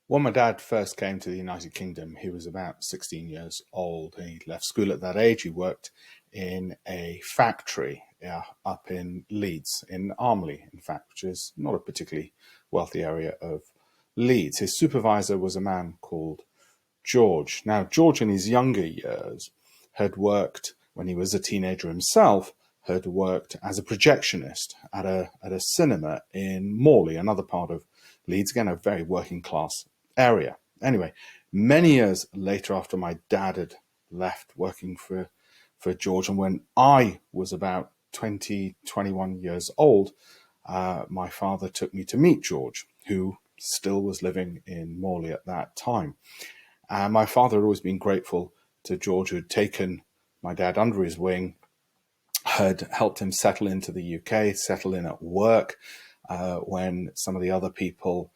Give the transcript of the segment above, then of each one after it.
When my dad first came to the United Kingdom, he was about 16 years old. He left school at that age. He worked in a factory up in Leeds, in Armley, in fact, which is not a particularly wealthy area of Leeds. His supervisor was a man called George. Now, George in his younger years had worked, when he was a teenager himself, had worked as a projectionist at a cinema in Morley, another part of Leeds, again, a very working class area. Anyway, many years later, after my dad had left working for George, and when I was about 20, 21 years old, my father took me to meet George, who still was living in Morley at that time. And my father had always been grateful to George, who had taken my dad under his wing, had helped him settle into the UK, settle in at work, when some of the other people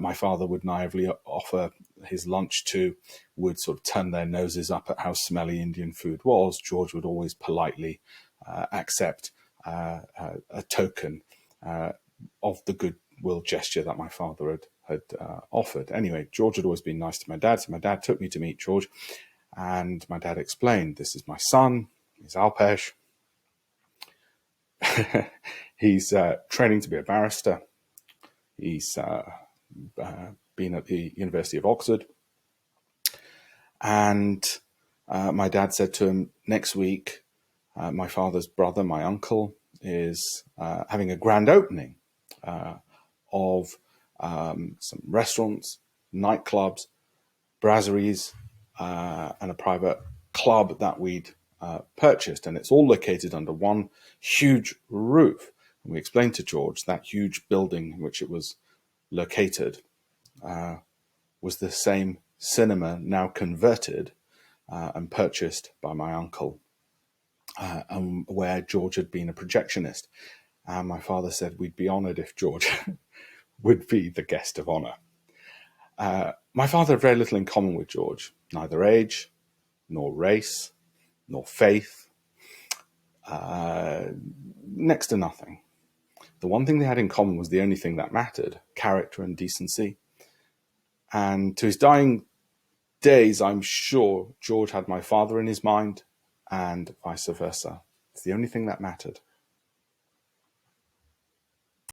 my father would naively offer his lunch to would sort of turn their noses up at how smelly Indian food was. George would always politely accept a token of the goodwill gesture that my father had offered. Anyway, George had always been nice to my dad, so my dad took me to meet George, and my dad explained, "This is my son, he's Alpesh. He's training to be a barrister. He's been at the University of Oxford." And my dad said to him, "Next week, my father's brother, my uncle, is having a grand opening of some restaurants, nightclubs, brasseries, and a private club that we'd purchased. And it's all located under one huge roof." And we explained to George that huge building in which it was located was the same cinema now converted and purchased by my uncle, and where George had been a projectionist. And my father said we'd be honoured if George would be the guest of honour. My father had very little in common with George, neither age, nor race, nor faith, next to nothing. The one thing they had in common was the only thing that mattered: character and decency. And to his dying days, I'm sure George had my father in his mind, and vice versa. It's the only thing that mattered.